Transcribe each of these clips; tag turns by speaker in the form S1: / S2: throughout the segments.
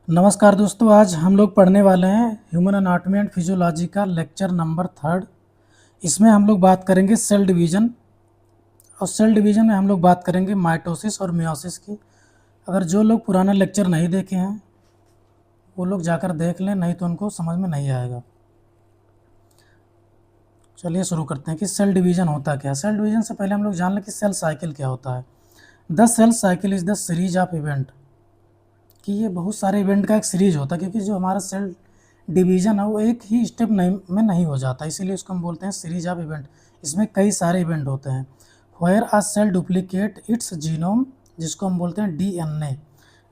S1: नमस्कार दोस्तों, आज हम लोग पढ़ने वाले हैं ह्यूमन एनाटॉमी एंड फिजियोलॉजी का लेक्चर नंबर 3। इसमें हम लोग बात करेंगे सेल डिवीज़न। और सेल डिवीज़न में हम लोग बात करेंगे माइटोसिस और मियोसिस की। अगर जो लोग पुराना लेक्चर नहीं देखे हैं वो लोग जाकर देख लें, नहीं तो उनको समझ में नहीं आएगा। चलिए शुरू करते हैं कि सेल डिवीज़न होता क्या है। सेल डिवीज़न से पहले हम लोग जान लें कि सेल साइकिल क्या होता है। The cell cycle is the series of event, कि ये बहुत सारे इवेंट का एक सीरीज होता है, क्योंकि जो हमारा सेल डिवीज़न है वो एक ही स्टेप नहीं हो जाता, इसीलिए उसको हम बोलते हैं सीरीज ऑफ इवेंट। इसमें कई सारे इवेंट होते हैं। Where a cell duplicate its genome, जिसको हम बोलते हैं DNA,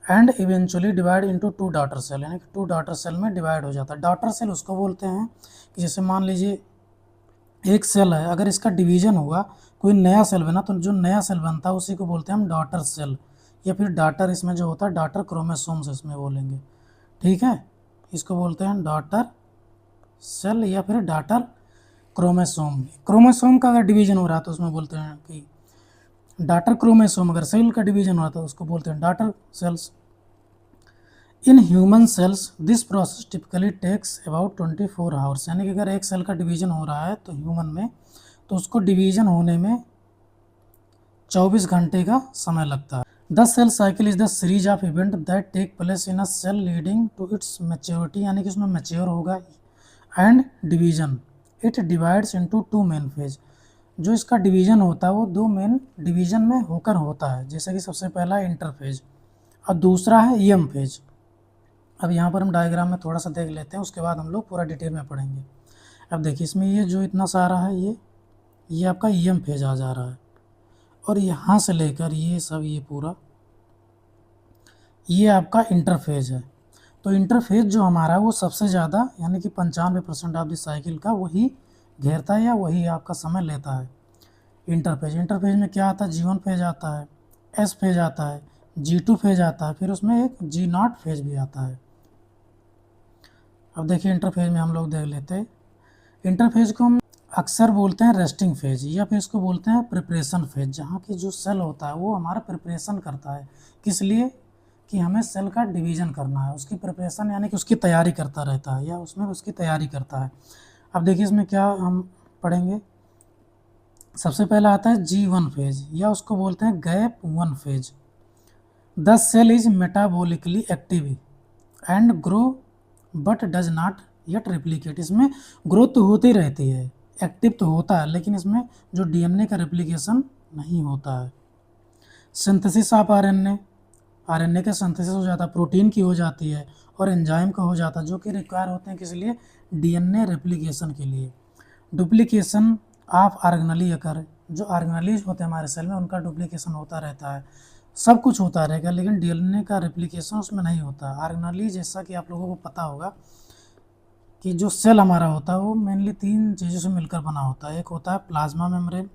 S1: and eventually divide into two daughter cell, यानी कि टू डॉटर सेल में डिवाइड हो जाता है। डॉटर सेल उसको बोलते हैं कि जैसे मान लीजिए एक सेल है, अगर इसका डिवीज़न हुआ, कोई नया सेल बना, तो जो नया सेल बनता है उसी को बोलते हैं हम डॉटर सेल, या फिर डॉटर, इसमें जो होता है डॉटर क्रोमोसोम्स इसमें बोलेंगे। ठीक है, इसको बोलते हैं डॉटर सेल या फिर डॉटर क्रोमोसोम। क्रोमोसोम का अगर डिवीजन हो रहा है तो उसमें बोलते हैं कि डॉटर क्रोमोसोम। अगर सेल का डिवीजन हो रहा है तो उसको बोलते हैं daughter cells. In human cells this process typically takes about 24 hours, यानी कि अगर एक सेल का डिवीजन हो रहा है तो ह्यूमन में, तो उसको डिवीजन होने में 24 घंटे का समय लगता है। The cell cycle is the series of event that take place in a cell leading to its maturity, यानी कि उसमें मेच्योर होगा, and division. It divides into two main phase. जो इसका डिवीजन होता है वो दो मेन डिवीजन में होकर होता है, जैसे कि सबसे पहला इंटरफेज और दूसरा है ईएम फेज। अब यहाँ पर हम डायग्राम में थोड़ा सा देख लेते हैं, उसके बाद हम लोग पूरा डिटेल में पढ़ेंगे। अब देखिए इसमें ये जो इतना सारा है, ये आपका ईएम फेज आ जा रहा है, और यहाँ से लेकर ये सब ये पूरा ये आपका इंटरफेज है। तो इंटरफेज जो हमारा है वो सबसे ज़्यादा, यानी कि 95% ऑफ द साइकिल का वही घेरता है या वही आपका समय लेता है। इंटरफेज में क्या आता है, G1 फेज आता है, S फेज आता है, G2 फेज आता है, फिर उसमें एक G0 फेज भी आता है। अब देखिए इंटरफेज में हम लोग देख लेते हैं। इंटरफेज को हम अक्सर बोलते हैं रेस्टिंग फेज, या फिर इसको बोलते हैं प्रिपरेशन फेज, जहाँ की जो सेल होता है वो हमारा प्रिपरेशन करता है। किस लिए? कि हमें सेल का डिवीज़न करना है, उसकी प्रिपरेशन यानी कि उसकी तैयारी करता रहता है, या उसमें उसकी तैयारी करता है। अब देखिए इसमें क्या हम पढ़ेंगे। सबसे पहला आता है G1 फेज, या उसको बोलते हैं gap 1 phase. The cell is metabolically active and grow but does not yet replicate. इसमें ग्रोथ तो होती रहती है, एक्टिव तो होता है, लेकिन इसमें जो डीएनए का रेप्लिकेशन नहीं होता है। सिंथेसिस ऑफ आरएनए, आरएनए का सिंथेसिस हो जाता है, प्रोटीन की हो जाती है, और एंजाइम का हो जाता है, जो कि रिक्वायर होते हैं किस लिए? डीएनए रेप्लिकेशन के लिए। डुप्लीकेशन ऑफ ऑर्गेनेली अकर, जो ऑर्गेनेलीज होते हैं हमारे सेल में उनका डुप्लीकेशन होता रहता है। सब कुछ होता रहेगा, लेकिन डीएनए का रेप्लिकेशन उसमें नहीं होता। ऑर्गेनेली, जैसा कि आप लोगों को पता होगा कि जो सेल हमारा होता है वो मेनली 3 चीज़ों से मिलकर बना होता है। एक होता है प्लाज्मा मेम्ब्रेन,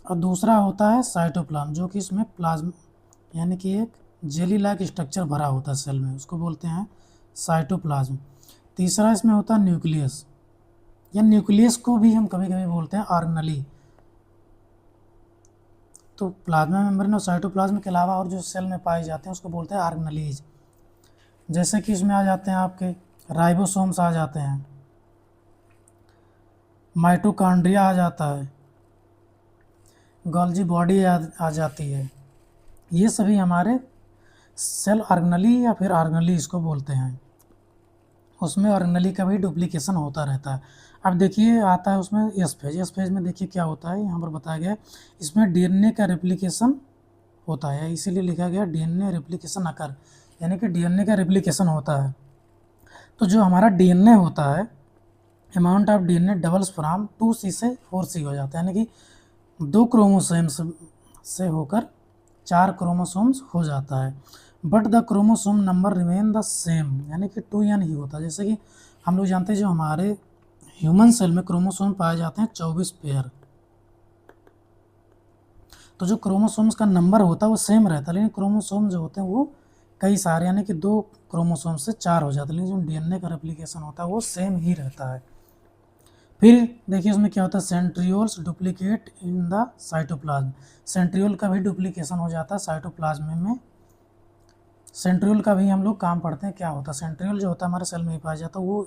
S1: और दूसरा होता है साइटोप्लाज्म, जो कि इसमें प्लाज्मा यानी कि एक जेली लाइक स्ट्रक्चर भरा होता है सेल में, उसको बोलते हैं साइटोप्लाज्म। तीसरा इसमें होता है न्यूक्लियस, या न्यूक्लियस को भी हम कभी कभी बोलते हैं ऑर्गेनेली। तो प्लाज्मा मेम्ब्रेन और साइटोप्लाज्म के अलावा और जो सेल में पाए जाते हैं उसको बोलते हैं ऑर्गेनेलीज। जैसे कि इसमें आ जाते हैं आपके राइबोसोम्स आ जाते हैं, माइटोकॉन्ड्रिया आ जाता है, गोल्जी बॉडी आ जाती है। ये सभी हमारे सेल ऑर्गेनेली या फिर ऑर्गेनेली इसको बोलते हैं। उसमें ऑर्गेनेली का भी डुप्लीकेशन होता रहता है। अब देखिए आता है उसमें एस फेज। एस फेज में देखिए क्या होता है, यहाँ पर बताया गया है, इसमें डीएनए का रेप्लिकेशन होता है, इसीलिए लिखा गया डीएनए रेप्लिकेशन अकर, यानी कि डीएनए का रेप्लिकेशन होता है। तो जो हमारा डीएनए होता है, amount of DNA doubles from 2C से 4C हो जाता है, यानी कि 2 क्रोमोसोम्स से होकर 4 क्रोमोसोम्स हो जाता है। But the chromosome number remain the same, यानी कि 2n ही होता है। जैसे कि हम लोग जानते हैं जो हमारे ह्यूमन सेल में क्रोमोसोम पाए जाते हैं 24 पेयर, तो जो क्रोमोसोम्स का नंबर होता है वो सेम रहता है, लेकिन क्रोमोसोम जो होते हैं वो कई सारे, यानी कि 2 क्रोमोसोम से 4 हो जाते हैं, लेकिन जो डीएनए का रेप्लिकेशन होता है वो सेम ही रहता है। फिर देखिए उसमें क्या होता है, centrioles duplicate in the cytoplasm. Centriole का भी डुप्लीकेशन हो जाता है साइटोप्लाज्म में। सेंट्रियोल का भी हम लोग काम पढ़ते हैं क्या होता है। सेंट्रियोल जो होता है हमारे सेल में ही पाया जाता है, वो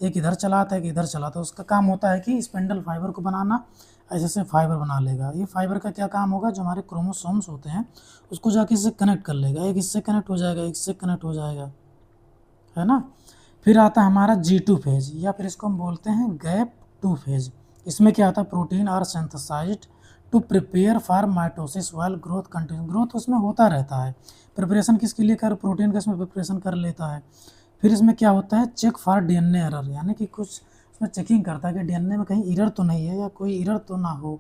S1: एक इधर चला आता है, एक इधर चलाता है। उसका काम होता है कि स्पिंडल फाइबर को बनाना, ऐसे से फाइबर बना लेगा। ये फाइबर का क्या काम होगा, जो हमारे क्रोमोसोम्स होते हैं उसको जाके इससे कनेक्ट कर लेगा, एक इससे कनेक्ट हो जाएगा, एक इससे कनेक्ट हो जाएगा, है ना। फिर आता है हमारा G2 फेज, या फिर इसको हम बोलते हैं गैप 2 फेज। इसमें क्या होता है, protein are synthesized to prepare for mitosis while growth continue. Growth उसमें होता रहता है, प्रिपरेशन किसके लिए कर, प्रोटीन का इसमें प्रिपरेशन कर लेता है। फिर इसमें क्या होता है, चेक फॉर डीएनए एरर, यानी कि कुछ उसमें चेकिंग करता है कि डीएनए में कहीं एरर तो नहीं है या कोई एरर तो ना हो,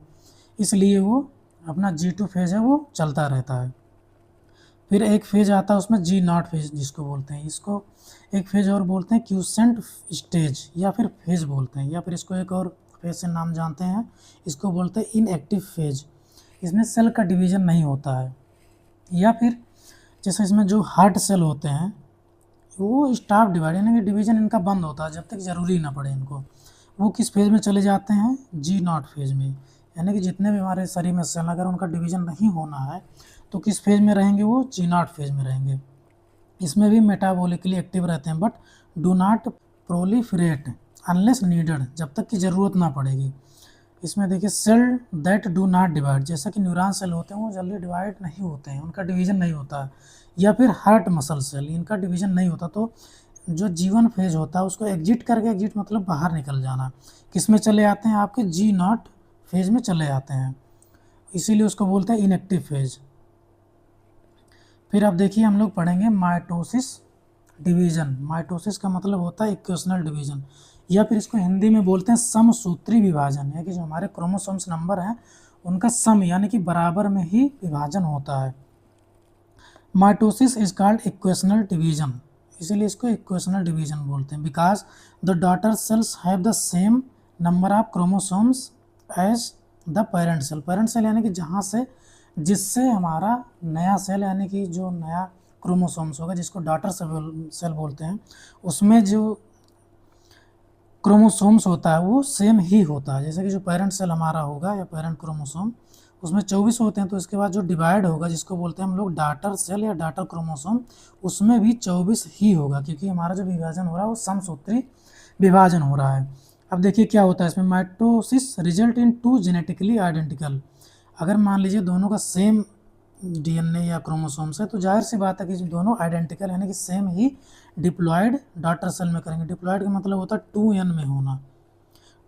S1: इसलिए वो अपना G2 फेज है वो चलता रहता है। फिर एक फेज आता है उसमें G0 फेज जिसको बोलते हैं, इसको एक फेज और बोलते हैं क्यूसेंट स्टेज, या फिर फेज बोलते हैं, या फिर इसको एक और फेज से नाम जानते हैं, इसको बोलते हैं इनएक्टिव फेज। इसमें सेल का डिवीजन नहीं होता है। या फिर जैसे इसमें जो हार्ट सेल होते हैं वो स्टाफ डिवाइड, यानी कि डिवीजन इनका बंद होता है जब तक ज़रूरी ना पड़े इनको। वो किस फेज में चले जाते हैं, G0 फेज में। यानी कि जितने भी हमारे शरीर में सेल अगर उनका डिवीजन नहीं होना है तो किस फेज में रहेंगे, वो G0 फेज में रहेंगे। इसमें भी मेटाबॉलिकली एक्टिव रहते हैं, but do not proliferate unless needed, जब तक कि ज़रूरत ना पड़ेगी। इसमें देखिए cell that do not divide, जैसा कि न्यूरॉन सेल होते हैं वो जल्दी डिवाइड नहीं होते हैं, उनका डिवीजन नहीं होता है। या फिर हार्ट मसल सेल, इनका डिवीजन नहीं होता। तो जो G1 फेज होता है उसको एग्जिट करके, एग्जिट मतलब बाहर निकल जाना, किस में चले आते हैं, आपके G0 फेज में चले आते हैं, इसीलिए उसको बोलते हैं इनएक्टिव फेज। फिर अब देखिए हम लोग पढ़ेंगे माइटोसिस डिवीज़न। माइटोसिस का मतलब होता है इक्वेशनल डिवीज़न, या फिर इसको हिंदी में बोलते हैं समसूत्री विभाजन, है कि जो हमारे क्रोमोसोम्स नंबर हैं उनका सम यानी कि बराबर में ही विभाजन होता है। Mitosis is called equational division, इसीलिए इसको इक्वेशनल डिवीज़न बोलते हैं। Because the daughter cells have the same number of chromosomes as the parent cell. Parent cell यानी कि जहाँ से, जिससे हमारा नया सेल यानी कि जो नया क्रोमोसोम्स होगा जिसको डॉटर सेल बोलते हैं, उसमें जो क्रोमोसोम्स होता है वो सेम ही होता है। जैसे कि जो पेरेंट सेल हमारा होगा या पेरेंट क्रोमोसोम, उसमें 24 होते हैं, तो इसके बाद जो डिवाइड होगा जिसको बोलते हैं हम लोग डॉटर सेल या डॉटर क्रोमोसोम, उसमें भी 24 ही होगा, क्योंकि हमारा जो विभाजन हो रहा है वो समसूत्री विभाजन हो रहा है। अब देखिए क्या होता है इसमें, mitosis result in two genetically identical. अगर मान लीजिए दोनों का सेम डीएनए या क्रोमोसोम्स है तो जाहिर सी बात है कि दोनों आइडेंटिकल यानी कि सेम ही डिप्लॉयड डॉटर सेल में करेंगे। डिप्लॉयड का मतलब होता है 2n में होना।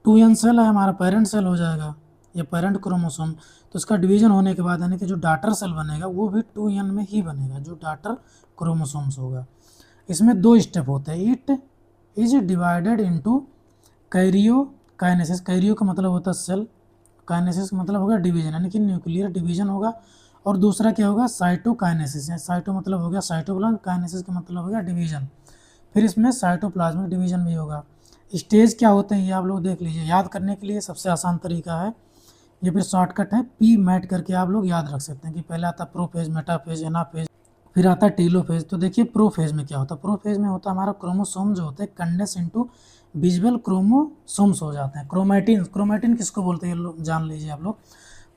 S1: 2n सेल है हमारा पेरेंट सेल हो जाएगा या पेरेंट क्रोमोसोम, तो इसका डिवीजन होने के बाद यानी कि जो डॉटर सेल बनेगा वो भी 2n में ही बनेगा, जो डॉटर क्रोमोसोम्स होगा। इसमें 2 स्टेप होते हैं। It is divided into Cairo kinesis. Cairo का मतलब होता है सेल, काइनेसिस का मतलब होगा डिवीजन यानी कि न्यूक्लियर डिवीजन होगा। और दूसरा क्या होगा, साइटोकाइनेसिस है। साइटो मतलब हो गया साइटोप्लाज्म, काइनेसिस का मतलब हो गया डिवीजन। फिर इसमें साइटोप्लाज्मिक डिवीजन भी होगा। स्टेज क्या होते हैं ये आप लोग देख लीजिए, याद करने के लिए सबसे आसान तरीका है ये, फिर शॉर्टकट है पी मैट करके आप लोग याद रख सकते हैं कि पहले आता प्रोफेज, मेटाफेज, एनाफेज, फिर आता है टेलोफेज। तो देखिए प्रोफेज में क्या होता है, प्रोफेज में होता है हमारा क्रोमोसोम जो होते हैं कंडेंस इनटू विजुअल क्रोमोसोम्स हो जाते हैं। क्रोमैटिन, क्रोमैटिन किसको बोलते हैं ये लोग जान लीजिए आप लोग।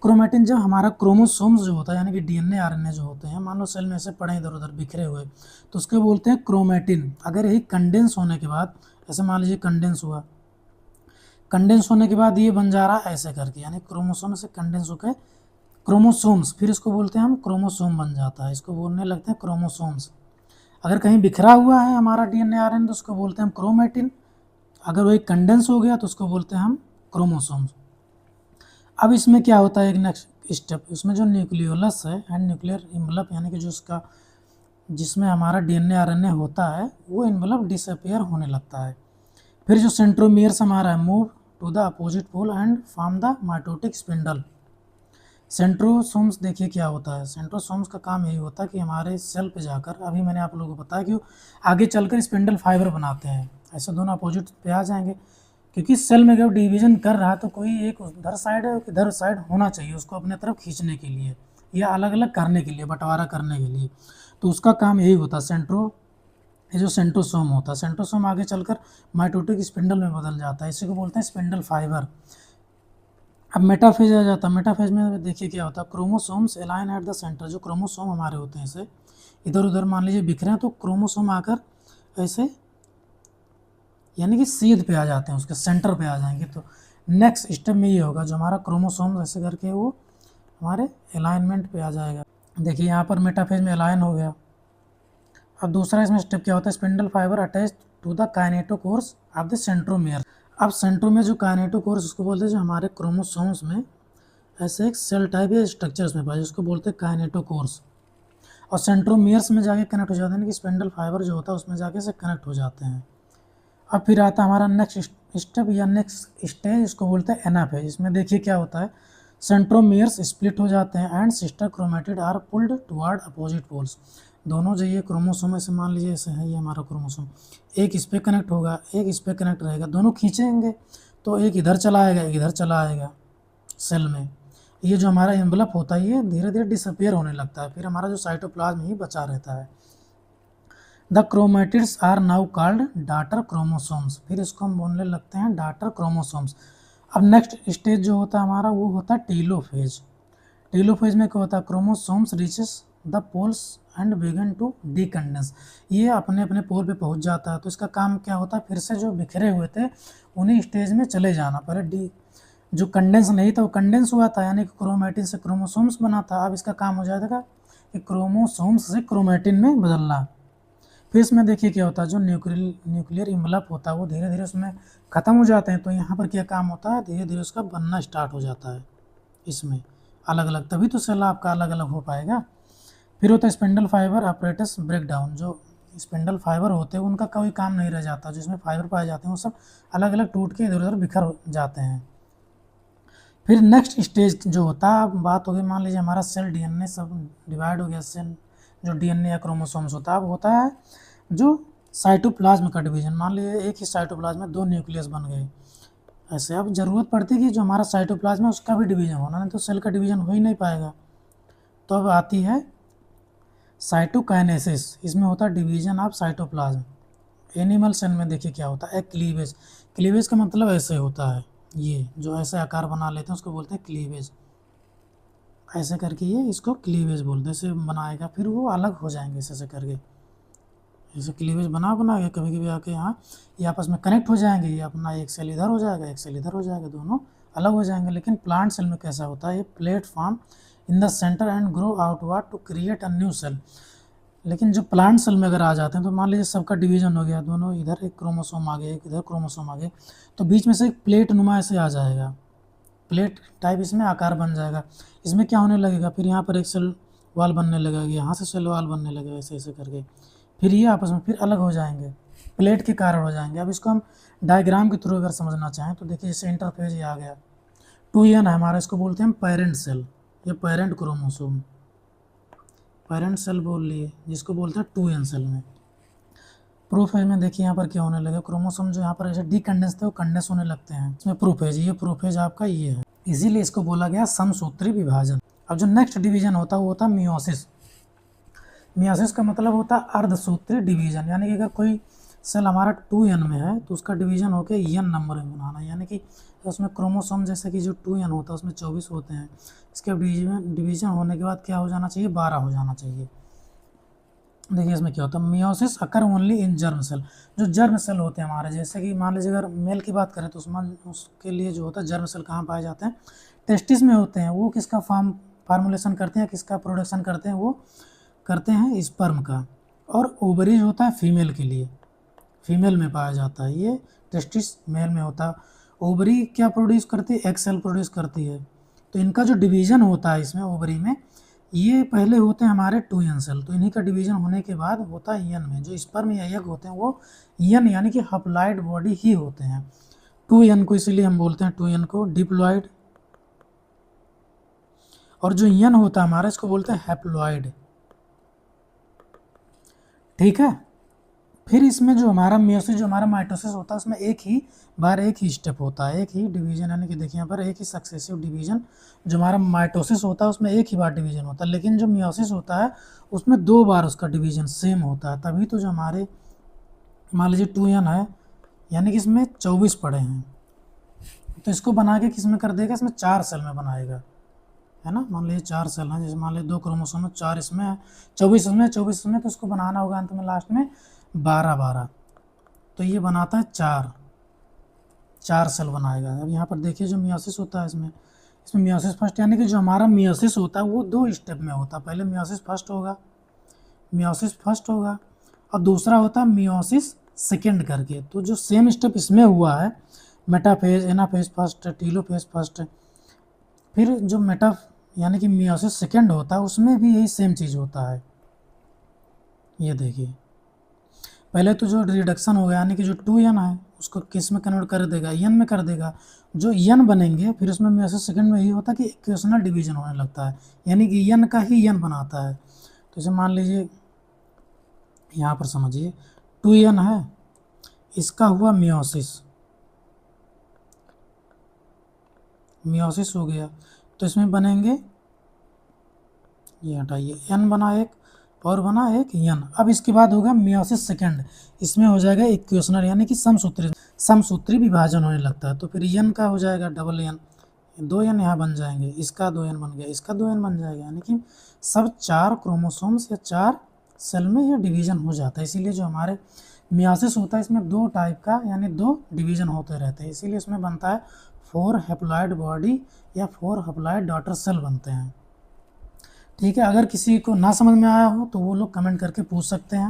S1: क्रोमैटिन जब हमारा क्रोमोसोम्स जो होता है यानी कि डीएनए आरएनए जो होते हैं, मान लो सेल में से पड़े इधर उधर बिखरे हुए, तो उसको बोलते हैं क्रोमैटिन। अगर यही कंडेंस होने के बाद, ऐसे मान लीजिए कंडेंस हुआ, कंडेंस होने के बाद ये बन जा रहा है ऐसे करके, यानी क्रोमोसोम से कंडेंस होकर क्रोमोसोम्स, फिर इसको बोलते हैं हम क्रोमोसोम बन जाता है, इसको बोलने लगते हैं क्रोमोसोम्स। अगर कहीं बिखरा हुआ है हमारा डीएनए आरएनए तो उसको बोलते हैं हम क्रोमैटिन। अगर वही कंडेंस हो गया तो उसको बोलते हैं हम क्रोमोसोम्स। अब इसमें क्या होता है, एक नेक्स्ट स्टेप, इसमें जो न्यूक्लियोलस है एंड न्यूक्लियर इन्वलप यानी कि जो इसका जिसमें हमारा डीएनए आरएनए होता है वो इन्वलप डिसअपियर होने लगता है। फिर जो सेंट्रोमियर्स हमारा है move to the opposite pole and form the mitotic spindle. Centrosomes देखिए क्या होता है, सेंट्रोसोम्स का काम यही होता है कि हमारे सेल पे जाकर, अभी मैंने आप लोगों को बताया कि आगे चलकर स्पिंडल फाइबर बनाते हैं, ऐसे दोनों अपोजिट पे आ जाएंगे। क्योंकि सेल में जब डिवीजन कर रहा है तो कोई एक उधर साइड है इधर साइड होना चाहिए उसको अपने तरफ खींचने के लिए या अलग अलग करने के लिए, बंटवारा करने के लिए, तो उसका काम यही होता है। सेंट्रो ये जो सेंट्रोसोम होता है, सेंट्रोसोम आगे चलकर माइटोटिक स्पिंडल में बदल जाता है, इसी को बोलते हैं स्पिंडल फाइबर। अब मेटाफेज आ जाता है। मेटाफेज में देखिए क्या होता है, chromosomes align at the centre. जो क्रोमोसोम हमारे होते हैं ऐसे इधर उधर मान लीजिए बिखरे हैं, तो क्रोमोसोम आकर ऐसे यानी कि सीध पे आ जाते हैं, उसके सेंटर पे आ जाएंगे। तो नेक्स्ट स्टेप में ये होगा, जो हमारा क्रोमोसोम ऐसे करके वो हमारे अलाइनमेंट पे आ जाएगा। देखिए यहाँ पर मेटाफेज में अलाइन हो गया। अब दूसरा इसमें स्टेप क्या होता है, spindle fibre attach to the kinetochores of the centromere. अब सेंट्रोमियर जो काइनेटोकोर्स उसको बोलते हैं, जो हमारे क्रोमोसोम्स में ऐसे एक सेल टाइप या स्ट्रक्चर्स में पाए, उसको बोलते हैं काइनेटोकोर्स। और सेंट्रोमियर्स में जाके कनेक्ट हो जाते हैं, कि स्पिंडल फाइबर जो होता है उसमें जाके से कनेक्ट हो जाते हैं। अब फिर आता है हमारा नेक्स्ट स्टेप या नेक्स्ट स्टेज, इसको बोलते हैं एनाफेज। इसमें देखिए क्या होता है, सेंट्रोमियर्स स्प्लिट हो जाते हैं and sister chromatid are pulled toward opposite poles. दोनों जो ये क्रोमोसोम ऐसे मान लीजिए ऐसे है, ये हमारा क्रोमोसोम एक इस पर कनेक्ट होगा, एक इस पर कनेक्ट रहेगा, दोनों खींचेंगे तो एक इधर चला आएगा, एक इधर चला आएगा सेल में। ये जो हमारा एनवलप होता है ये धीरे धीरे डिसअपियर होने लगता है, फिर हमारा जो साइटोप्लाज्म ही बचा रहता है। The chromatids are now called daughter chromosomes. फिर इसको हम बोलने लगते हैं डाटर क्रोमोसोम्स। अब नेक्स्ट स्टेज जो होता है हमारा वो होता है टेलोफेज। टेलोफेज में क्या होता है, chromosomes reaches the poles and begin to decondense. ये अपने अपने पोल पे पहुंच जाता है, तो इसका काम क्या होता है, फिर से जो बिखरे हुए थे उन्हीं स्टेज में चले जाना। पहले डी जो कंडेंस नहीं था वो कंडेंस हुआ था, यानी कि क्रोमेटिन से क्रोमोसोम्स बना था। अब इसका काम हो जाएगा कि क्रोमोसोम्स से क्रोमेटिन में बदलना। फिर इसमें देखिए क्या होता है, जो न्यूक्लियर इनवलप होता है वो धीरे धीरे उसमें ख़त्म हो जाते हैं, तो यहाँ पर क्या काम होता है, धीरे धीरे उसका बनना स्टार्ट हो जाता है इसमें अलग अलग, तभी तो सेल आपका अलग अलग हो पाएगा। फिर होता है स्पिंडल फाइबर अपरेटस ब्रेकडाउन। जो स्पिंडल फाइबर होते हैं उनका कोई काम नहीं रह जाता, जिसमें फाइबर पाए जाते हैं वो सब अलग अलग टूट के इधर उधर बिखर जाते हैं। फिर नेक्स्ट स्टेज जो होता है, बात हो गई मान लीजिए हमारा सेल डीएनए सब डिवाइड हो गया, सेल जो डीएनए या क्रोमोसोम्स होता है, अब होता है जो साइटोप्लाज्म का डिवीजन। मान लीजिए एक ही साइटोप्लाज्म में दो न्यूक्लियस बन गए, ऐसे अब ज़रूरत पड़ती है कि जो हमारा साइटोप्लाज्म है उसका भी डिवीजन होना, नहीं तो सेल का डिवीजन हो ही नहीं पाएगा। तो अब आती है साइटोकाइनेसिस। इसमें होता है division of cytoplasm. Animal cell में देखिए क्या होता है, क्लीवेज। क्लीवेज का मतलब ऐसे होता है, ये जो ऐसे आकार बना लेते हैं उसको बोलते हैं क्लीवेज। ऐसे करके ये इसको क्लीवेज बोलते हैं, ऐसे बनाएगा फिर वो अलग हो जाएंगे ऐसे करके, जैसे क्लीवेज बना के कभी कभी आके यहाँ ये आपस में कनेक्ट हो जाएंगे, ये अपना एक सेल इधर हो जाएगा, एक सेल इधर हो जाएगा, दोनों अलग हो जाएंगे। लेकिन प्लांट सेल में कैसा होता है, ये platform in the centre and grow outward to create a new cell. लेकिन जो प्लांट सेल में अगर आ जाते हैं तो मान लीजिए सबका डिवीजन हो गया, दोनों इधर एक क्रोमोसोम आ गया, एक इधर क्रोमोसोम आ गया, तो बीच में से एक प्लेट नुमा ऐसे आ जाएगा, प्लेट टाइप इसमें आकार बन जाएगा। इसमें क्या होने लगेगा, फिर यहाँ पर एक सेल वाल बनने लगेगा, यहाँ से सेल वाल बनने लगेगा, ऐसे ऐसे करके फिर ये आपस में फिर अलग हो जाएंगे, प्लेट के कारण हो जाएंगे। अब इसको हम डायग्राम के थ्रू अगर समझना चाहें तो देखिए जैसे इंटरफेज ये आ गया, 2n है हमारा, इसको बोलते हैं पेरेंट सेल, ये पेरेंट क्रोमोसोम, पेरेंट सेल बोल लिए, जिसको बोलते हैं 2n सेल में। प्रोफेज में देखिए यहाँ पर क्या होने लगा, क्रोमोसोम जो यहाँ पर ऐसे डीकंडेंस थे वो कंडेंस होने लगते हैं, इसमें प्रोफेज, ये प्रोफेज आपका ये है, इसीलिए इसको बोला गया समसूत्री विभाजन। अब जो नेक्स्ट डिवीजन होता है वो होता है मियोसिस। मियोसिस का मतलब होता है अर्धसूत्री डिवीजन, यानी कि अगर कोई सेल हमारा 2n में है तो उसका डिवीजन होकर n नंबर में बनाना, यानी कि उसमें क्रोमोसोम जैसे कि जो 2n होता है उसमें 24 होते हैं, इसके डिवीजन होने के बाद क्या हो जाना चाहिए, 12 हो जाना चाहिए। देखिए इसमें क्या होता है, meiosis occur only in germ cell. जो जर्म सेल होते हैं हमारे, जैसे कि मान लीजिए अगर मेल की बात करें तो उसके लिए जो होता है जर्म सेल कहाँ पाए जाते हैं, टेस्टिस में होते हैं। वो किसका फार्मूलेशन करते हैं, किसका प्रोडक्शन करते हैं, वो करते हैं स्पर्म का। और ओवरीज होता है फीमेल के लिए, फीमेल में पाया जाता है, ये टेस्टिस मेल में होता है। ओवरी क्या प्रोड्यूस करती है, एग सेल प्रोड्यूस करती है। तो इनका जो डिवीजन होता है इसमें ओवरी में, ये पहले होते हैं हमारे 2n सेल, तो इन्हीं का डिवीजन होने के बाद होता है n में। जो स्पर्म या एग होते हैं वो n यानी कि हप्लॉइड बॉडी ही होते हैं। 2n को इसीलिए हम बोलते हैं 2n को डिप्लॉइड, और जो n होता है हमारा इसको बोलते हैं हैप्लॉइड, ठीक है। फिर इसमें जो हमारा मियोसिस, जो हमारा माइटोसिस होता है उसमें एक ही स्टेप होता है, एक ही डिवीजन, यानी कि देखिए यहाँ पर एक ही सक्सेसिव डिवीजन। जो हमारा माइटोसिस होता है उसमें एक ही बार डिवीजन होता है, लेकिन जो मियोसिस होता है उसमें 2 बार उसका डिवीजन सेम होता है, तभी तो जो हमारे मान लीजिए 2n है, यानी कि इसमें 24 पड़े हैं, तो इसको बना के किस में कर देगा, इसमें 4 सेल में बनाएगा, है ना। मान लीजिए 4 सेल हैं, जैसे मान लीजिए 2 क्रोमोसोम है, 4 इसमें है, 24 इसमें, 24 इसमें, तो इसको बनाना होगा अंत में लास्ट में 12 12, तो ये बनाता है 4 सेल बनाएगा। अब यहाँ पर देखिए जो मियोसिस होता है इसमें मियोसिस फर्स्ट, यानी कि जो हमारा मियोसिस होता है वो 2 स्टेप में होता है। पहले मियोसिस फर्स्ट होगा और दूसरा होता है मियोसिस सेकेंड करके। तो जो सेम स्टेप इसमें हुआ है, metaphase, anaphase first, telophase first, फिर जो यानी कि मियोसिस सेकेंड होता है उसमें भी यही सेम चीज़ होता है। ये देखिए पहले तो जो रिडक्शन हो गया, यानी कि जो 2n है उसको किस में कन्वर्ट कर देगा, n में कर देगा। जो n बनेंगे फिर उसमें मियोसिस सेकेंड में यही होता है कि इक्वेशनल डिवीजन होने लगता है, यानी कि n का ही n बनाता है। तो जैसे मान लीजिए यहाँ पर समझिए 2n है, इसका हुआ मियोसिस हो गया, तो इसमें बनेंगे, ये हटाइए, n बना एक और बना एक n। अब इसके बाद होगा मियोसिस सेकेंड, इसमें हो जाएगा इक्वेशनल, यानी कि समसूत्री विभाजन होने लगता है। तो फिर n का हो जाएगा डबल n, 2n यहाँ बन जाएंगे, इसका 2n बन गया, इसका 2n बन जाएगा, यानी कि सब 4 क्रोमोसोम्स या 4 सेल में यह डिवीजन हो जाता है। इसीलिए जो हमारे मियोसिस होता है इसमें 2 टाइप का, यानी 2 डिवीजन होते रहते हैं, इसीलिए इसमें बनता है 4 हैप्लॉइड बॉडी या 4 हैप्लॉइड डॉटर सेल बनते हैं। ठीक है, अगर किसी को ना समझ में आया हो तो वो लोग कमेंट करके पूछ सकते हैं।